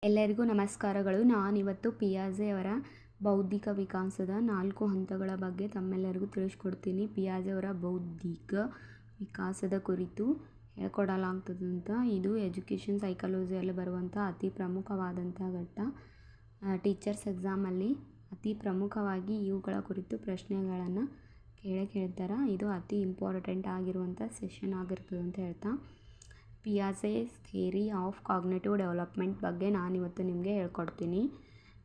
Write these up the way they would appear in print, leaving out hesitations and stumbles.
ಎಲ್ಲರಿಗೂ ನಮಸ್ಕಾರಗಳು. ನಾನಿವತ್ತು ಪಿಯಾಜೆ ಅವರ ಬೌದ್ಧಿಕ ವಿಕಾಸದ 4 ಹಂತಗಳ ಬಗ್ಗೆ ತಮ್ಮೆಲ್ಲರಿಗೂ ತಿಳಿಸ್ಕೊಡ್ತೀನಿ. ಪಿಯಾಜೆ ಅವರ ಬೌದ್ಧಿಕ ವಿಕಾಸದ ಕುರಿತು ಹೇಳ್ಕೊಡಲಾಗ್ತದಂತ. ಇದು ಎಜುಕೇಷನ್ ಸೈಕಾಲಜಿಯಲ್ಲಿ ಬರುವಂಥ ಅತಿ ಪ್ರಮುಖವಾದಂಥ ಘಟ್ಟ. ಟೀಚರ್ಸ್ ಎಕ್ಸಾಮಲ್ಲಿ ಅತಿ ಪ್ರಮುಖವಾಗಿ ಇವುಗಳ ಕುರಿತು ಪ್ರಶ್ನೆಗಳನ್ನು ಕೇಳ್ತಾರೆ. ಇದು ಅತಿ ಇಂಪಾರ್ಟೆಂಟ್ ಆಗಿರುವಂಥ ಸೆಷನ್ ಆಗಿರ್ತದೆ ಅಂತ ಹೇಳ್ತಾ, ಪಿಯಾಜೆಸ್ ಥಿಯರಿ ಆಫ್ ಕಾಗ್ನಿಟಿವ್ ಡೆವಲಪ್ಮೆಂಟ್ ಬಗ್ಗೆ ನಾನಿವತ್ತು ನಿಮಗೆ ಹೇಳ್ಕೊಡ್ತೀನಿ.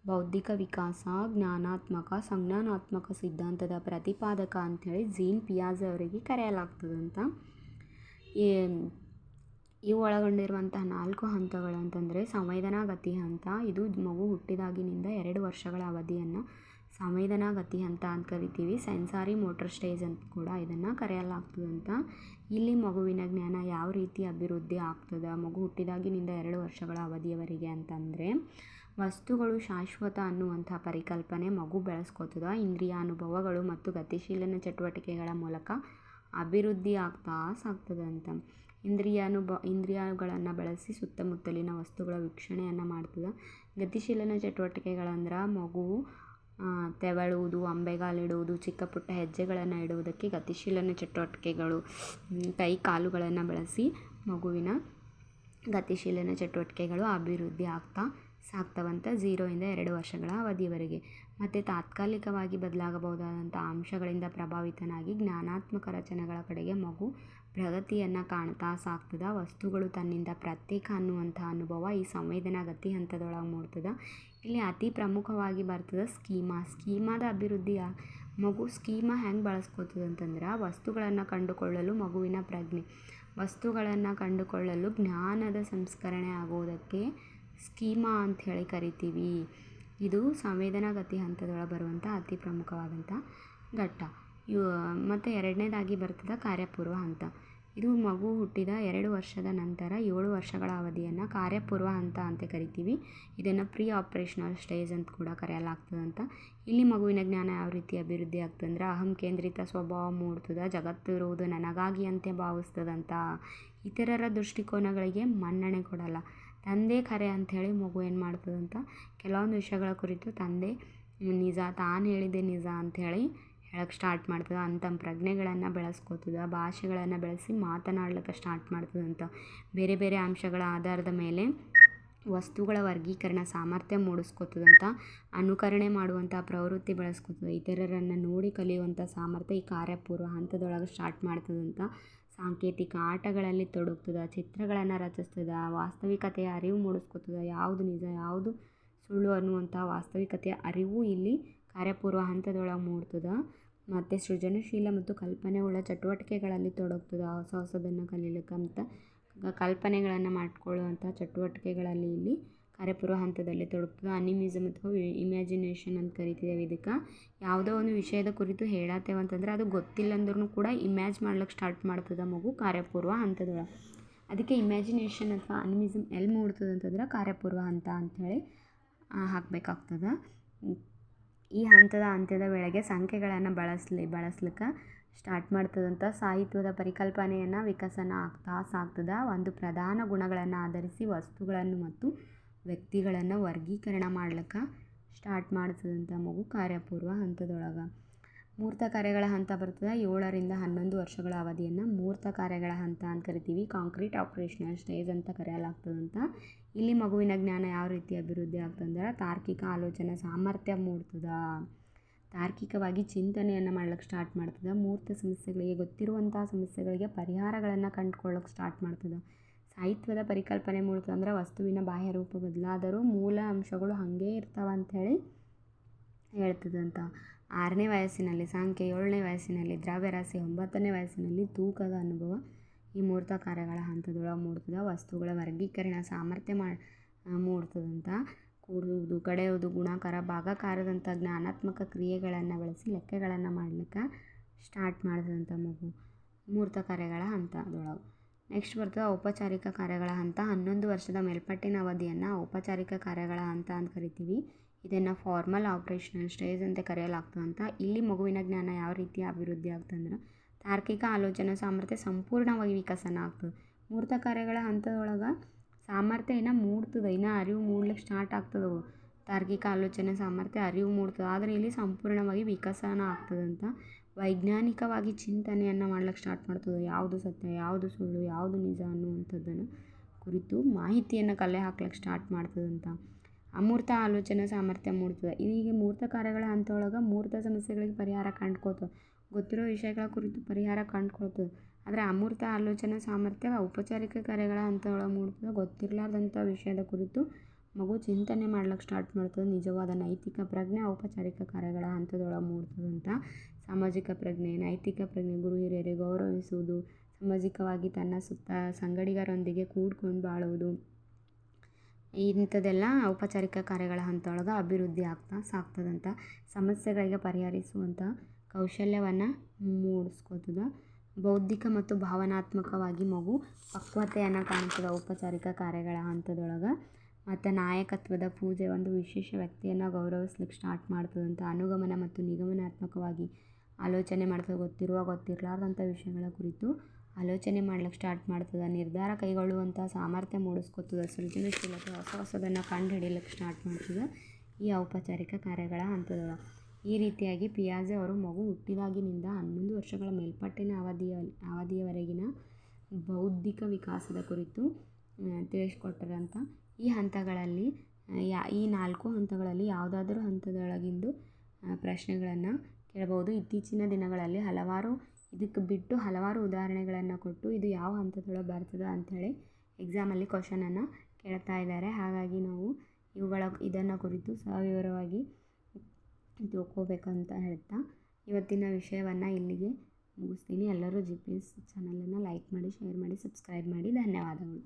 ಬೌದ್ಧಿಕ ವಿಕಾಸ ಜ್ಞಾನಾತ್ಮಕ ಸಂಜ್ಞಾನಾತ್ಮಕ ಸಿದ್ಧಾಂತದ ಪ್ರತಿಪಾದಕ ಅಂಥೇಳಿ ಜೀನ್ ಪಿಯಾಜೆ ಅವರಿಗೆ ಕರೆಯಲಾಗ್ತದಂತ. ಇವು ಒಳಗೊಂಡಿರುವಂತಹ 4 ಹಂತಗಳು ಅಂತಂದರೆ ಸಂವೇದನಾಗತಿ ಹಂತ. ಇದು ಮಗು ಹುಟ್ಟಿದಾಗಿನಿಂದ 2 ವರ್ಷಗಳ ಅವಧಿಯನ್ನು ಸಂವೇದನಾಗತಿ ಹಂತ ಅಂತ ಕರಿತೀವಿ. ಸೆನ್ಸಾರಿ ಮೋಟರ್ ಸ್ಟೇಜ್ ಅಂತ ಕೂಡ ಇದನ್ನು ಕರೆಯಲಾಗ್ತದಂತ. ಇಲ್ಲಿ ಮಗುವಿನ ಜ್ಞಾನ ಯಾವ ರೀತಿ ಅಭಿವೃದ್ಧಿ ಆಗ್ತದೆ ಮಗು ಹುಟ್ಟಿದಾಗಿನಿಂದ 2 ವರ್ಷಗಳ ಅವಧಿಯವರೆಗೆ ಅಂತಂದರೆ, ವಸ್ತುಗಳು ಶಾಶ್ವತ ಅನ್ನುವಂಥ ಪರಿಕಲ್ಪನೆ ಮಗು ಬೆಳೆಸ್ಕೋತದ. ಇಂದ್ರಿಯ ಅನುಭವಗಳು ಮತ್ತು ಗತಿಶೀಲನ ಚಟುವಟಿಕೆಗಳ ಮೂಲಕ ಅಭಿವೃದ್ಧಿ ಆಗ್ತಾ ಸಾಗ್ತದಂತ. ಇಂದ್ರಿಯಗಳನ್ನು ಬಳಸಿ ಸುತ್ತಮುತ್ತಲಿನ ವಸ್ತುಗಳ ವೀಕ್ಷಣೆಯನ್ನು ಮಾಡ್ತದೆ. ಗತಿಶೀಲನ ಚಟುವಟಿಕೆಗಳಂದ್ರೆ ಮಗುವು ತೆವಳುವುದು, ಅಂಬೆಗಾಲಿಡುವುದು, ಚಿಕ್ಕ ಪುಟ್ಟ ಹೆಜ್ಜೆಗಳನ್ನು ಇಡುವುದಕ್ಕೆ ಗತಿಶೀಲನ ಚಟುವಟಿಕೆಗಳು. ಕೈ ಕಾಲುಗಳನ್ನು ಬಳಸಿ ಮಗುವಿನ ಗತಿಶೀಲನ ಚಟುವಟಿಕೆಗಳು ಅಭಿವೃದ್ಧಿ ಆಗ್ತಾ ಸಾಗ್ತವಂತ 0 ಇಂದ 2 ವರ್ಷಗಳ ಅವಧಿಯವರೆಗೆ. ಮತ್ತು ತಾತ್ಕಾಲಿಕವಾಗಿ ಬದಲಾಗಬಹುದಾದಂಥ ಅಂಶಗಳಿಂದ ಪ್ರಭಾವಿತನಾಗಿ ಜ್ಞಾನಾತ್ಮಕ ರಚನೆಗಳ ಕಡೆಗೆ ಮಗು ಪ್ರಗತಿಯನ್ನು ಕಾಣ್ತಾ ಸಾಗ್ತದೆ. ವಸ್ತುಗಳು ತನ್ನಿಂದ ಪ್ರತ್ಯೇಕ ಅನ್ನುವಂಥ ಅನುಭವ ಈ ಸಂವೇದನಾಗತಿ ಹಂತದೊಳಗೆ ಮೂಡ್ತದೆ. ಇಲ್ಲಿ ಅತಿ ಪ್ರಮುಖವಾಗಿ ಬರ್ತದೆ ಸ್ಕೀಮಾದ ಅಭಿವೃದ್ಧಿ. ಮಗು ಸ್ಕೀಮಾ ಹೆಂಗೆ ಬಳಸ್ಕೋತದೆ ಅಂತಂದ್ರೆ, ವಸ್ತುಗಳನ್ನು ಕಂಡುಕೊಳ್ಳಲು ಮಗುವಿನ ಪ್ರಜ್ಞೆ, ವಸ್ತುಗಳನ್ನು ಕಂಡುಕೊಳ್ಳಲು ಜ್ಞಾನದ ಸಂಸ್ಕರಣೆ ಆಗುವುದಕ್ಕೆ ಸ್ಕೀಮಾ ಅಂಥೇಳಿ ಕರಿತೀವಿ. ಇದು ಸಂವೇದನಾಗತಿ ಹಂತದೊಳಗೆ ಬರುವಂಥ ಅತಿ ಪ್ರಮುಖವಾದಂಥ ಘಟ್ಟ. ಮತ್ತು ಎರಡನೇದಾಗಿ ಬರ್ತದೆ ಕಾರ್ಯಪೂರ್ವ ಹಂತ. ಇದು ಮಗು ಹುಟ್ಟಿದ 2 ವರ್ಷದ ನಂತರ 7 ವರ್ಷಗಳ ಅವಧಿಯನ್ನು ಕಾರ್ಯಪೂರ್ವ ಹಂತ ಅಂತ ಕರಿತೀವಿ. ಇದನ್ನು ಪ್ರೀ ಆಪ್ರೇಷನಲ್ ಸ್ಟೇಜ್ ಅಂತ ಕೂಡ ಕರೆಯಲಾಗ್ತದಂತ. ಇಲ್ಲಿ ಮಗುವಿನ ಜ್ಞಾನ ಯಾವ ರೀತಿ ಅಭಿವೃದ್ಧಿ ಆಗ್ತದಂದ್ರೆ, ಅಹಂ ಕೇಂದ್ರಿತ ಸ್ವಭಾವ ಮೂಡ್ತದೆ. ಜಗತ್ತು ಇರುವುದು ನನಗಾಗಿ ಅಂತ ಭಾವಿಸ್ತದಂತ. ಇತರರ ದೃಷ್ಟಿಕೋನಗಳಿಗೆ ಮನ್ನಣೆ ಕೊಡಲ್ಲ. ತಂದೆ ಖರೆ ಅಂಥೇಳಿ ಮಗು ಏನು ಮಾಡ್ತದಂತ, ಕೆಲವೊಂದು ವಿಷಯಗಳ ಕುರಿತು ತಂದೆ ನಿಜ, ತಾನು ಹೇಳಿದೆ ನಿಜ ಅಂಥೇಳಿ ಹೇಳಕ್ಕೆ ಸ್ಟಾರ್ಟ್ ಮಾಡ್ತದೆ. ಅಂಥ ಪ್ರಜ್ಞೆಗಳನ್ನು ಬೆಳೆಸ್ಕೋತದೆ. ಭಾಷೆಗಳನ್ನು ಬೆಳೆಸಿ ಮಾತನಾಡ್ಲಿಕ್ಕೆ ಸ್ಟಾರ್ಟ್ ಮಾಡ್ತದಂತ. ಬೇರೆ ಬೇರೆ ಅಂಶಗಳ ಆಧಾರದ ಮೇಲೆ ವಸ್ತುಗಳ ವರ್ಗೀಕರಣ ಸಾಮರ್ಥ್ಯ ಮೂಡಿಸ್ಕೋತದಂತ. ಅನುಕರಣೆ ಮಾಡುವಂಥ ಪ್ರವೃತ್ತಿ ಬೆಳೆಸ್ಕೋತದೆ. ಇತರರನ್ನು ನೋಡಿ ಕಲಿಯುವಂಥ ಸಾಮರ್ಥ್ಯ ಈ ಕಾರ್ಯಪೂರ್ವ ಹಂತದೊಳಗೆ ಸ್ಟಾರ್ಟ್ ಮಾಡ್ತದಂತ. ಸಾಂಕೇತಿಕ ಆಟಗಳಲ್ಲಿ ತೊಡಗ್ತದೆ. ಚಿತ್ರಗಳನ್ನು ರಚಿಸ್ತದೆ. ವಾಸ್ತವಿಕತೆಯ ಅರಿವು ಮೂಡಿಸ್ಕೋತದೆ. ಯಾವುದು ನಿಜ ಯಾವುದು ಸುಳ್ಳು ಅನ್ನುವಂಥ ವಾಸ್ತವಿಕತೆಯ ಅರಿವು ಇಲ್ಲಿ ಕಾರ್ಯಪೂರ್ವ ಹಂತದೊಳಗೆ ಮೂಡ್ತದೆ. ಮತ್ತು ಸೃಜನಶೀಲ ಮತ್ತು ಕಲ್ಪನೆಯುಳ್ಳ ಚಟುವಟಿಕೆಗಳಲ್ಲಿ ತೊಡಗ್ತದೆ. ಹೊಸದನ್ನು ಕಲೀಲಿಕ್ಕೆ ಅಂತ ಕಲ್ಪನೆಗಳನ್ನು ಮಾಡಿಕೊಳ್ಳುವಂಥ ಚಟುವಟಿಕೆಗಳಲ್ಲಿ ಇಲ್ಲಿ ಕಾರ್ಯಪೂರ್ವ ಹಂತದಲ್ಲಿ ತೊಡಗ್ತದೆ. ಅನಿಮಿಸಮ್ ಅಥವಾ ಇಮ್ಯಾಜಿನೇಷನ್ ಅಂತ ಕರಿತಿದ್ದೇವೆ ಇದಕ್ಕೆ. ಯಾವುದೋ ಒಂದು ವಿಷಯದ ಕುರಿತು ಹೇಳತ್ತೇವೆ ಅಂತಂದ್ರೆ ಅದು ಗೊತ್ತಿಲ್ಲ ಅಂದ್ರೂ ಕೂಡ ಇಮ್ಯಾಜ್ ಮಾಡ್ಲಿಕ್ಕೆ ಸ್ಟಾರ್ಟ್ ಮಾಡ್ತದೆ ಮಗು ಕಾರ್ಯಪೂರ್ವ ಹಂತದೊಳಗೆ. ಅದಕ್ಕೆ ಇಮ್ಯಾಜಿನೇಷನ್ ಅಥವಾ ಅನಿಮಿಸಮ್ ಎಲ್ಲಿ ಮೂಡ್ತದೆ ಅಂತಂದ್ರೆ ಕಾರ್ಯಪೂರ್ವ ಹಂತ ಅಂಥೇಳಿ ಹಾಕಬೇಕಾಗ್ತದೆ. ಈ ಹಂತದ ಅಂತ್ಯದ ವೇಳೆಗೆ ಸಂಖ್ಯೆಗಳನ್ನು ಬಳಸ್ಲಿಕ್ಕೆ ಸ್ಟಾರ್ಟ್ ಮಾಡ್ತದಂತ. ಸಾಹಿತ್ಯದ ಪರಿಕಲ್ಪನೆಯನ್ನು ವಿಕಸನ ಆಗ್ತಾ ಸಾಗ್ತದೆ. ಒಂದು ಪ್ರಧಾನ ಗುಣಗಳನ್ನು ಆಧರಿಸಿ ವಸ್ತುಗಳನ್ನು ಮತ್ತು ವ್ಯಕ್ತಿಗಳನ್ನು ವರ್ಗೀಕರಣ ಮಾಡ್ಲಿಕ್ಕೆ ಸ್ಟಾರ್ಟ್ ಮಾಡ್ತದಂತ ಮಗು ಕಾರ್ಯಪೂರ್ವ ಹಂತದೊಳಗೆ. ಮೂರ್ತ ಕಾರ್ಯಗಳ ಹಂತ ಬರ್ತದೆ. 7 ರಿಂದ 11 ವರ್ಷಗಳ ಅವಧಿಯನ್ನು ಮೂರ್ತ ಕಾರ್ಯಗಳ ಹಂತ ಅಂತ ಕರಿತೀವಿ. ಕಾಂಕ್ರೀಟ್ ಆಪ್ರೇಷನಲ್ ಸ್ಟೇಜ್ ಅಂತ ಕರೆಯಲಾಗ್ತದಂತ. ಇಲ್ಲಿ ಮಗುವಿನ ಜ್ಞಾನ ಯಾವ ರೀತಿ ಅಭಿವೃದ್ಧಿ ಆಗ್ತದಂದ್ರೆ, ತಾರ್ಕಿಕ ಆಲೋಚನೆ ಸಾಮರ್ಥ್ಯ ಮೂಡ್ತದೆ. ತಾರ್ಕಿಕವಾಗಿ ಚಿಂತನೆಯನ್ನು ಮಾಡ್ಲಿಕ್ಕೆ ಸ್ಟಾರ್ಟ್ ಮಾಡ್ತದೆ. ಮೂರ್ತ ಸಮಸ್ಯೆಗಳಿಗೆ, ಗೊತ್ತಿರುವಂಥ ಸಮಸ್ಯೆಗಳಿಗೆ ಪರಿಹಾರಗಳನ್ನು ಕಂಡುಕೊಳ್ಳೋಕೆ ಸ್ಟಾರ್ಟ್ ಮಾಡ್ತದೆ. ಸಾಹಿತ್ಯದ ಪರಿಕಲ್ಪನೆ ಮೂಡ್ತದೆ ಅಂದ್ರೆ, ವಸ್ತುವಿನ ಬಾಹ್ಯ ರೂಪ ಬದಲಾದರೂ ಮೂಲ ಅಂಶಗಳು ಹಾಗೇ ಇರ್ತಾವೆ ಅಂಥೇಳಿ ಹೇಳ್ತದಂತ. 6ನೇ ವಯಸ್ಸಿನಲ್ಲಿ ಸಂಖ್ಯೆ, 7ನೇ ವಯಸ್ಸಿನಲ್ಲಿ ದ್ರವ್ಯರಾಶಿ, 9ನೇ ವಯಸ್ಸಿನಲ್ಲಿ ತೂಕದ ಅನುಭವ ಈ ಮೂರ್ತ ಕಾರ್ಯಗಳ ಹಂತದೊಳಗೆ ಮೂಡ್ತದೆ. ವಸ್ತುಗಳ ವರ್ಗೀಕರಣ ಸಾಮರ್ಥ್ಯ ಮೂಡ್ತದಂತ. ಕೂಡುವುದು, ಕಡೆಯುವುದು, ಗುಣಾಕಾರ, ಭಾಗಾಕಾರದಂಥ ಜ್ಞಾನಾತ್ಮಕ ಕ್ರಿಯೆಗಳನ್ನು ಬಳಸಿ ಲೆಕ್ಕಗಳನ್ನು ಮಾಡಲಿಕ್ಕೆ ಸ್ಟಾರ್ಟ್ ಮಾಡ್ತದಂಥ ಮಗು ಮೂರ್ತ ಕಾರ್ಯಗಳ ಹಂತದೊಳಗೆ. ನೆಕ್ಸ್ಟ್ ಬರ್ತದೆ ಔಪಚಾರಿಕ ಕಾರ್ಯಗಳ ಹಂತ. 11 ವರ್ಷದ ಮೇಲ್ಪಟ್ಟಿನ ಅವಧಿಯನ್ನು ಔಪಚಾರಿಕ ಕಾರ್ಯಗಳ ಹಂತ ಅಂತ ಕರಿತೀವಿ. ಇದನ್ನು ಫಾರ್ಮಲ್ ಆಪ್ರೇಷನಲ್ ಸ್ಟೇಜ್ ಅಂತ ಕರೆಯಲಾಗ್ತದಂತ. ಇಲ್ಲಿ ಮಗುವಿನ ಜ್ಞಾನ ಯಾವ ರೀತಿ ಅಭಿವೃದ್ಧಿ ಆಗ್ತದಂದ್ರೆ, ತಾರ್ಕಿಕ ಆಲೋಚನಾ ಸಾಮರ್ಥ್ಯ ಸಂಪೂರ್ಣವಾಗಿ ವಿಕಸನ ಆಗ್ತದೆ. ಮೂರ್ತ ಕಾರ್ಯಗಳ ಹಂತದೊಳಗೆ ಸಾಮರ್ಥ್ಯ ಇನ್ನೂ ಮೂಡ್ತದೆ, ಇನ್ನೂ ಅರಿವು ಮೂಡ್ಲಿಕ್ಕೆ ಸ್ಟಾರ್ಟ್ ಆಗ್ತದವು. ತಾರ್ಕಿಕ ಆಲೋಚನೆ ಸಾಮರ್ಥ್ಯ ಅರಿವು ಮೂಡ್ತದೆ, ಆದರೆ ಇಲ್ಲಿ ಸಂಪೂರ್ಣವಾಗಿ ವಿಕಸನ ಆಗ್ತದಂತ. ವೈಜ್ಞಾನಿಕವಾಗಿ ಚಿಂತನೆಯನ್ನು ಮಾಡ್ಲಿಕ್ಕೆ ಸ್ಟಾರ್ಟ್ ಮಾಡ್ತದೆ. ಯಾವುದು ಸತ್ಯ, ಯಾವುದು ಸುಳ್ಳು, ಯಾವುದು ನಿಜ ಅನ್ನುವಂಥದ್ದನ್ನು ಕುರಿತು ಮಾಹಿತಿಯನ್ನು ಕಲೆ ಹಾಕ್ಲಿಕ್ಕೆ ಸ್ಟಾರ್ಟ್ ಮಾಡ್ತದಂತ. ಅಮೂರ್ತ ಆಲೋಚನೆ ಸಾಮರ್ಥ್ಯ ಮೂಡ್ತದೆ. ಈಗ ಮೂರ್ತ ಕಾರ್ಯಗಳ ಹಂತದೊಳಗೆ ಮೂರ್ತ ಸಮಸ್ಯೆಗಳಿಗೆ ಪರಿಹಾರ ಕಂಡುಕೊಳ್ತದೆ, ಗೊತ್ತಿರೋ ವಿಷಯಗಳ ಕುರಿತು ಪರಿಹಾರ ಕಂಡುಕೊಳ್ತದೆ. ಆದರೆ ಅಮೂರ್ತ ಆಲೋಚನಾ ಸಾಮರ್ಥ್ಯ ಔಪಚಾರಿಕ ಕಾರ್ಯಗಳ ಹಂತದೊಳಗೆ ಮೂಡ್ತದೆ. ಗೊತ್ತಿರಲಾರ್ದಂಥ ವಿಷಯದ ಕುರಿತು ಮಗು ಚಿಂತನೆ ಮಾಡ್ಲಿಕ್ಕೆ ಸ್ಟಾರ್ಟ್ ಮಾಡ್ತದೆ. ನಿಜವಾದ ನೈತಿಕ ಪ್ರಜ್ಞೆ ಔಪಚಾರಿಕ ಕಾರ್ಯಗಳ ಹಂತದೊಳಗೆ ಮೂಡ್ತದಂತ. ಸಾಮಾಜಿಕ ಪ್ರಜ್ಞೆ, ನೈತಿಕ ಪ್ರಜ್ಞೆ, ಗುರು ಹಿರಿಯರಿಗೆ ಗೌರವಿಸುವುದು, ಸಾಮಾಜಿಕವಾಗಿ ತನ್ನ ಸುತ್ತ ಸಂಗಡಿಗರೊಂದಿಗೆ ಕೂಡ್ಕೊಂಡು ಬಾಳುವುದು, ಇಂಥದ್ದೆಲ್ಲ ಔಪಚಾರಿಕ ಕಾರ್ಯಗಳ ಹಂತದೊಳಗೆ ಅಭಿವೃದ್ಧಿ ಸಾಗ್ತದಂತ. ಸಮಸ್ಯೆಗಳಿಗೆ ಪರಿಹರಿಸುವಂಥ ಕೌಶಲ್ಯವನ್ನು ಮೂಡಿಸ್ಕೊತದೆ. ಬೌದ್ಧಿಕ ಮತ್ತು ಭಾವನಾತ್ಮಕವಾಗಿ ಮಗು ಪಕ್ವತೆಯನ್ನು ಕಾಣ್ತದೆ ಔಪಚಾರಿಕ ಕಾರ್ಯಗಳ ಹಂತದೊಳಗೆ. ಮತ್ತು ನಾಯಕತ್ವದ ಪೂಜೆ, ಒಂದು ವಿಶೇಷ ವ್ಯಕ್ತಿಯನ್ನು ಗೌರವಿಸ್ಲಿಕ್ಕೆ ಸ್ಟಾರ್ಟ್ ಮಾಡ್ತದಂತ. ಅನುಗಮನ ಮತ್ತು ನಿಗಮನಾತ್ಮಕವಾಗಿ ಆಲೋಚನೆ ಮಾಡ್ತದೆ. ಗೊತ್ತಿರಲಾರ್ದಂಥ ವಿಷಯಗಳ ಕುರಿತು ಆಲೋಚನೆ ಮಾಡ್ಲಿಕ್ಕೆ ಸ್ಟಾರ್ಟ್ ಮಾಡ್ತದೆ. ನಿರ್ಧಾರ ಕೈಗೊಳ್ಳುವಂಥ ಸಾಮರ್ಥ್ಯ ಮೂಡಿಸ್ಕೊತದೆ. ಸೃಜನಶೀಲತೆ, ಹೊಸದನ್ನು ಕಂಡು ಹಿಡಿಯಲಿಕ್ಕೆ ಸ್ಟಾರ್ಟ್ ಮಾಡ್ತದೆ ಈ ಔಪಚಾರಿಕ ಕಾರ್ಯಗಳ ಹಂತದೊಳಗೆ. ಈ ರೀತಿಯಾಗಿ ಪಿಯಾಜೆ ಅವರು ಮಗು ಹುಟ್ಟಿದಾಗಿನಿಂದ 11 ವರ್ಷಗಳ ಮೇಲ್ಪಟ್ಟಿನ ಅವಧಿಯವರೆಗಿನ ಬೌದ್ಧಿಕ ವಿಕಾಸದ ಕುರಿತು ತಿಳಿಸ್ಕೊಟ್ಟರಂತ. ಈ ಹಂತಗಳಲ್ಲಿ ಈ 4 ಹಂತಗಳಲ್ಲಿ ಯಾವುದಾದ್ರೂ ಹಂತದೊಳಗಿಂದು ಪ್ರಶ್ನೆಗಳನ್ನು ಕೇಳಬಹುದು. ಇತ್ತೀಚಿನ ದಿನಗಳಲ್ಲಿ ಇದಕ್ಕೆ ಬಿಟ್ಟು ಹಲವಾರು ಉದಾಹರಣೆಗಳನ್ನು ಕೊಟ್ಟು ಇದು ಯಾವ ಹಂತದೊಳಗೆ ಬರ್ತದೆ ಅಂಥೇಳಿ ಎಕ್ಸಾಮಲ್ಲಿ ಕ್ವಶನನ್ನು ಕೇಳ್ತಾ ಇದ್ದಾರೆ. ಹಾಗಾಗಿ ನಾವು ಇದನ್ನು ಕುರಿತು ಸವಿವರವಾಗಿ ತಿಳ್ಕೊಬೇಕಂತ ಹೇಳ್ತಾ ಇವತ್ತಿನ ವಿಷಯವನ್ನು ಇಲ್ಲಿಗೆ ಮುಗಿಸ್ತೀನಿ. ಎಲ್ಲರೂ GPS ಚಾನಲನ್ನು ಲೈಕ್ ಮಾಡಿ, ಶೇರ್ ಮಾಡಿ, ಸಬ್ಸ್ಕ್ರೈಬ್ ಮಾಡಿ. ಧನ್ಯವಾದಗಳು.